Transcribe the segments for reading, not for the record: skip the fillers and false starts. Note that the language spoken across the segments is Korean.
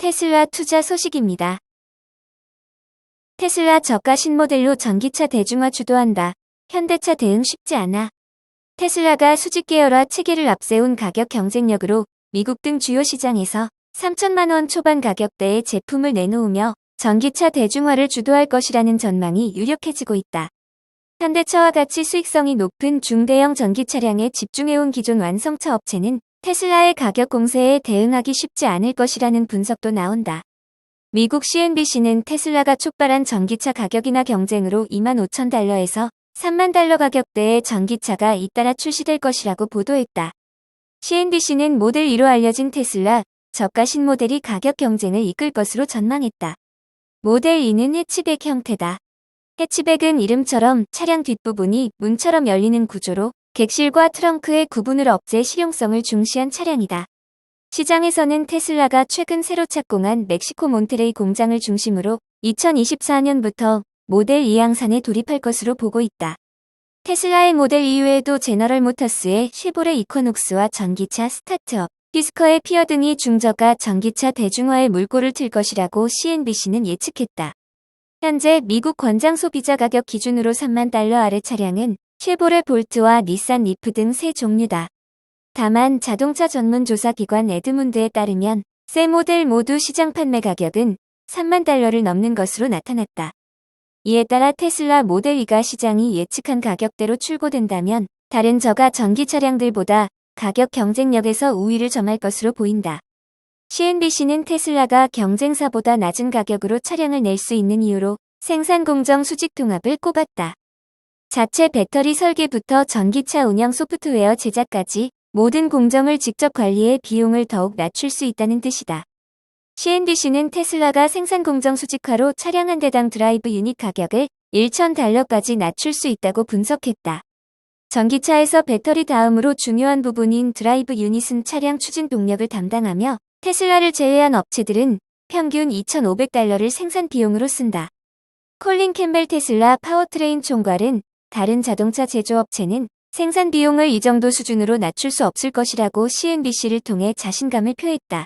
테슬라 투자 소식입니다. 테슬라 저가 신모델로 전기차 대중화 주도한다. 현대차 대응 쉽지 않아. 테슬라가 수직 계열화 체계를 앞세운 가격 경쟁력으로 미국 등 주요 시장에서 3천만 원 초반 가격대의 제품을 내놓으며 전기차 대중화를 주도할 것이라는 전망이 유력해지고 있다. 현대차와 같이 수익성이 높은 중대형 전기 차량에 집중해온 기존 완성차 업체는 테슬라의 가격 공세에 대응하기 쉽지 않을 것이라는 분석도 나온다. 미국 CNBC는 테슬라가 촉발한 전기차 가격이나 경쟁으로 $25,000에서 $30,000 가격대의 전기차가 잇따라 출시될 것이라고 보도했다. CNBC는 모델 2로 알려진 테슬라 저가 신모델이 가격 경쟁을 이끌 것으로 전망했다. 모델 2는 해치백 형태다. 해치백은 이름처럼 차량 뒷부분이 문처럼 열리는 구조로 객실과 트렁크의 구분을 억제 실용성을 중시한 차량이다. 시장에서는 테슬라가 최근 새로 착공한 멕시코 몬테레이 공장을 중심으로 2024년부터 모델 2 양산에 돌입할 것으로 보고 있다. 테슬라의 모델 2 외에도 제너럴 모터스의 쉐보레 이쿼녹스와 전기차 스타트업, 피스커의 피어 등이 중저가 전기차 대중화에 물꼬를 틀 것이라고 CNBC는 예측했다. 현재 미국 권장 소비자 가격 기준으로 $30,000 아래 차량은 쉐보레 볼트와 닛산 리프 등 세 종류다. 다만 자동차 전문 조사 기관 에드문드에 따르면 세 모델 모두 시장 판매 가격은 $30,000를 넘는 것으로 나타났다. 이에 따라 테슬라 모델 2가 시장이 예측한 가격대로 출고된다면 다른 저가 전기 차량들보다 가격 경쟁력에서 우위를 점할 것으로 보인다. CNBC는 테슬라가 경쟁사보다 낮은 가격으로 차량을 낼 수 있는 이유로 생산 공정 수직 통합을 꼽았다. 자체 배터리 설계부터 전기차 운영 소프트웨어 제작까지 모든 공정을 직접 관리해 비용을 더욱 낮출 수 있다는 뜻이다. CNBC는 테슬라가 생산 공정 수직화로 차량 한 대당 드라이브 유닛 가격을 $1,000까지 낮출 수 있다고 분석했다. 전기차에서 배터리 다음으로 중요한 부분인 드라이브 유닛은 차량 추진 동력을 담당하며 테슬라를 제외한 업체들은 평균 $2,500를 생산 비용으로 쓴다. 콜린 캠벨 테슬라 파워트레인 총괄은 다른 자동차 제조업체는 생산 비용을 이 정도 수준으로 낮출 수 없을 것이라고 CNBC를 통해 자신감을 표했다.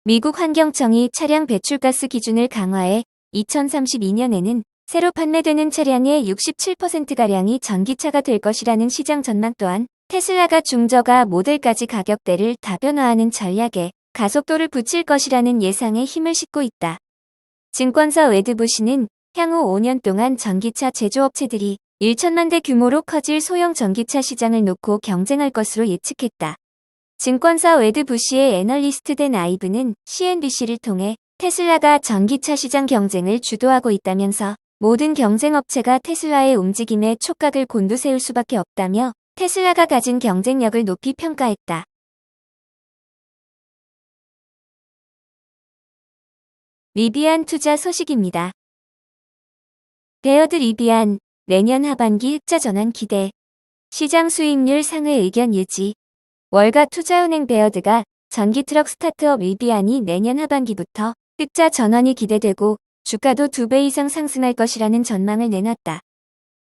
미국 환경청이 차량 배출가스 기준을 강화해 2032년에는 새로 판매되는 차량의 67%가량이 전기차가 될 것이라는 시장 전망 또한 테슬라가 중저가 모델까지 가격대를 다변화하는 전략에 가속도를 붙일 것이라는 예상에 힘을 싣고 있다. 증권사 웨드부시는 향후 5년 동안 전기차 제조업체들이 1천만 대 규모로 커질 소형 전기차 시장을 놓고 경쟁할 것으로 예측했다. 증권사 웨드부시의 애널리스트 댄 아이브는 CNBC를 통해 테슬라가 전기차 시장 경쟁을 주도하고 있다면서 모든 경쟁업체가 테슬라의 움직임에 촉각을 곤두세울 수밖에 없다며 테슬라가 가진 경쟁력을 높이 평가했다. 리비안 투자 소식입니다. 베어드 리비안, 내년 하반기 흑자 전환 기대. 시장 수익률 상회 의견 유지. 월가 투자은행 베어드가 전기트럭 스타트업 리비안이 내년 하반기부터 흑자 전환이 기대되고 주가도 2배 이상 상승할 것이라는 전망을 내놨다.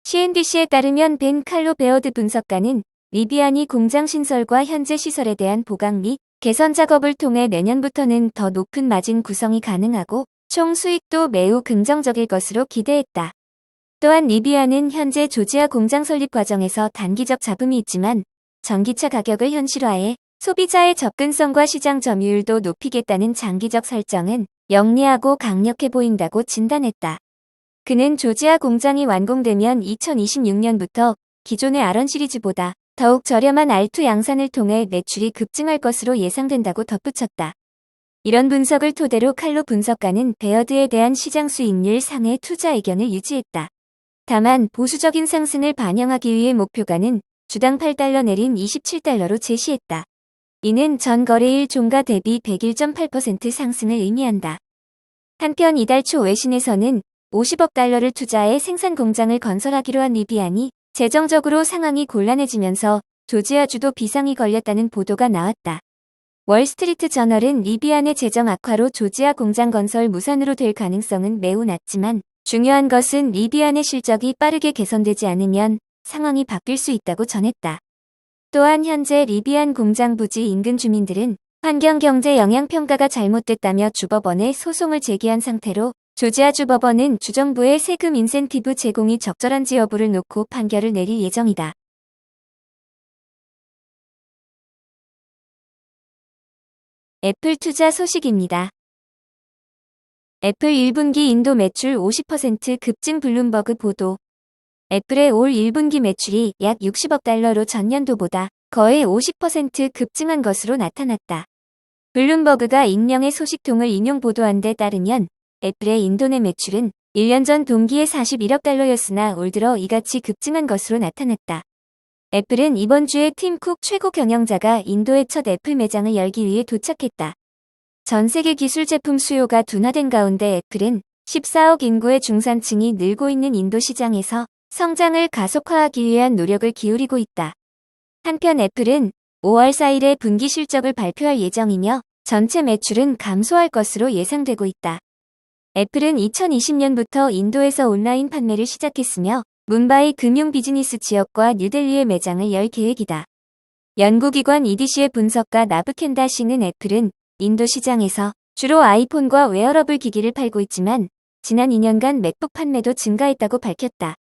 CNBC에 따르면 벤 칼로 베어드 분석가는 리비안이 공장 신설과 현재 시설에 대한 보강 및 개선 작업을 통해 내년부터는 더 높은 마진 구성이 가능하고 총 수익도 매우 긍정적일 것으로 기대했다. 또한 리비안은 현재 조지아 공장 설립 과정에서 단기적 잡음이 있지만 전기차 가격을 현실화해 소비자의 접근성과 시장 점유율도 높이겠다는 장기적 설정은 영리하고 강력해 보인다고 진단했다. 그는 조지아 공장이 완공되면 2026년부터 기존의 R1 시리즈보다 더욱 저렴한 R2 양산을 통해 매출이 급증할 것으로 예상된다고 덧붙였다. 이런 분석을 토대로 칼로 분석가는 베어드에 대한 시장 수익률 상회 투자 의견을 유지했다. 다만 보수적인 상승을 반영하기 위해 목표가는 주당 $8 내린 $27로 제시했다. 이는 전 거래일 종가 대비 101.8% 상승을 의미한다. 한편 이달 초 외신에서는 $50억 투자해 생산 공장을 건설하기로 한 리비안이 재정적으로 상황이 곤란해지면서 조지아주도 비상이 걸렸다는 보도가 나왔다. 월스트리트 저널은 리비안의 재정 악화로 조지아 공장 건설 무산으로 될 가능성은 매우 낮지만 중요한 것은 리비안의 실적이 빠르게 개선되지 않으면 상황이 바뀔 수 있다고 전했다. 또한 현재 리비안 공장 부지 인근 주민들은 환경경제영향평가가 잘못됐다며 주법원에 소송을 제기한 상태로 조지아 주법원은 주정부의 세금 인센티브 제공이 적절한지 여부를 놓고 판결을 내릴 예정이다. 애플 투자 소식입니다. 애플 1분기 인도 매출 50% 급증. 블룸버그 보도. 애플의 올 1분기 매출이 약 60억 달러로 전년도보다 거의 50% 급증한 것으로 나타났다. 블룸버그가 익명의 소식통을 인용 보도한 데 따르면 애플의 인도 내 매출은 1년 전 동기에 41억 달러였으나 올 들어 이같이 급증한 것으로 나타났다. 애플은 이번 주에 팀 쿡 최고 경영자가 인도의 첫 애플 매장을 열기 위해 도착했다. 전 세계 기술 제품 수요가 둔화된 가운데 애플은 14억 인구의 중산층이 늘고 있는 인도 시장에서 성장을 가속화하기 위한 노력을 기울이고 있다. 한편 애플은 5월 4일에 분기 실적을 발표할 예정이며 전체 매출은 감소할 것으로 예상되고 있다. 애플은 2020년부터 인도에서 온라인 판매를 시작했으며 뭄바이 금융 비즈니스 지역과 뉴델리에 매장을 열 계획이다. 연구기관 EDC의 분석가 나브켄다 싱은 애플은 인도 시장에서 주로 아이폰과 웨어러블 기기를 팔고 있지만 지난 2년간 맥북 판매도 증가했다고 밝혔다.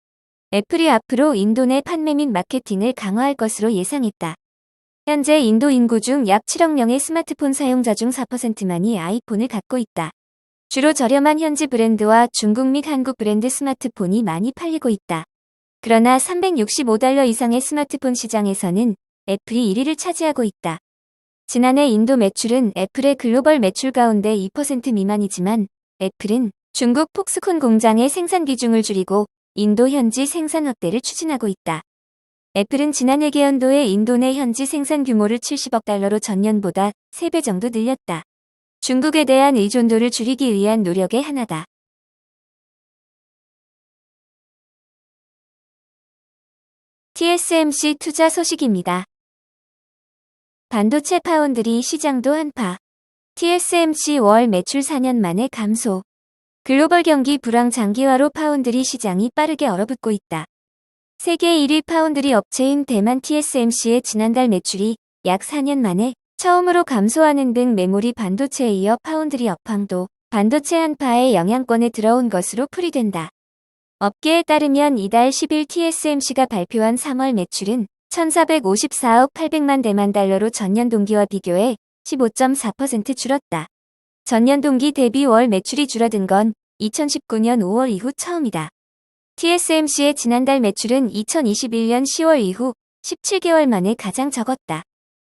애플이 앞으로 인도 내 판매 및 마케팅을 강화할 것으로 예상했다. 현재 인도 인구 중 약 7억 명의 스마트폰 사용자 중 4%만이 아이폰을 갖고 있다. 주로 저렴한 현지 브랜드와 중국 및 한국 브랜드 스마트폰이 많이 팔리고 있다. 그러나 365달러 이상의 스마트폰 시장에서는 애플이 1위를 차지하고 있다. 지난해 인도 매출은 애플의 글로벌 매출 가운데 2% 미만이지만 애플은 중국 폭스콘 공장의 생산 비중을 줄이고 인도 현지 생산 확대를 추진하고 있다. 애플은 지난해 개연도에 인도 내 현지 생산 규모를 70억 달러로 전년보다 3배 정도 늘렸다. 중국에 대한 의존도를 줄이기 위한 노력의 하나다. TSMC 투자 소식입니다. 반도체 파운드리 시장도 한파. TSMC 월 매출 4년 만에 감소. 글로벌 경기 불황 장기화로 파운드리 시장이 빠르게 얼어붙고 있다. 세계 1위 파운드리 업체인 대만 TSMC의 지난달 매출이 약 4년 만에 처음으로 감소하는 등 메모리 반도체에 이어 파운드리 업황도 반도체 한파의 영향권에 들어온 것으로 풀이된다. 업계에 따르면 이달 10일 TSMC가 발표한 3월 매출은 1,454억 800만 대만 달러로 전년 동기와 비교해 15.4% 줄었다. 전년 동기 대비 월 매출이 줄어든 건 2019년 5월 이후 처음이다. TSMC의 지난달 매출은 2021년 10월 이후 17개월 만에 가장 적었다.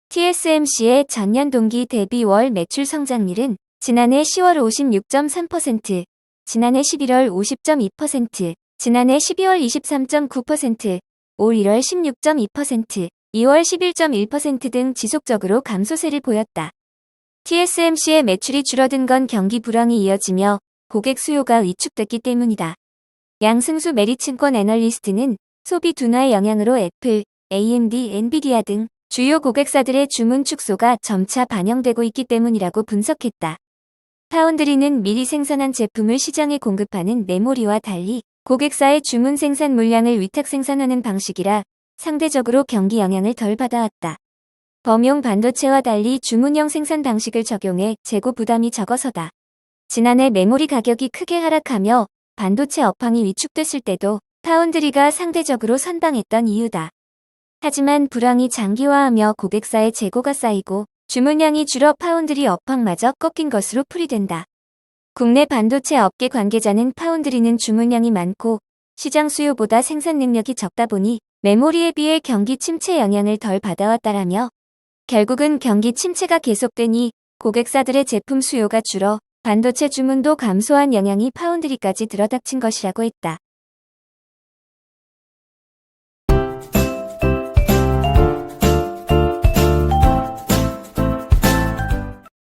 TSMC의 전년 동기 대비 월 매출 성장률은 지난해 10월 56.3%, 지난해 11월 50.2%, 지난해 12월 23.9%, 올 1월 16.2%, 2월 11.1% 등 지속적으로 감소세를 보였다. TSMC의 매출이 줄어든 건 경기 불황이 이어지며 고객 수요가 위축됐기 때문이다. 양승수 메리츠권 애널리스트는 소비 둔화의 영향으로 애플, AMD, 엔비디아 등 주요 고객사들의 주문 축소가 점차 반영되고 있기 때문이라고 분석했다. 파운드리는 미리 생산한 제품을 시장에 공급하는 메모리와 달리 고객사의 주문 생산 물량을 위탁 생산하는 방식이라 상대적으로 경기 영향을 덜 받아왔다. 범용 반도체와 달리 주문형 생산 방식을 적용해 재고 부담이 적어서다. 지난해 메모리 가격이 크게 하락하며 반도체 업황이 위축됐을 때도 파운드리가 상대적으로 선방했던 이유다. 하지만 불황이 장기화하며 고객사의 재고가 쌓이고 주문량이 줄어 파운드리 업황마저 꺾인 것으로 풀이된다. 국내 반도체 업계 관계자는 파운드리는 주문량이 많고 시장 수요보다 생산 능력이 적다 보니 메모리에 비해 경기 침체 영향을 덜 받아왔다라며 결국은 경기 침체가 계속되니 고객사들의 제품 수요가 줄어 반도체 주문도 감소한 영향이 파운드리까지 들어닥친 것이라고 했다.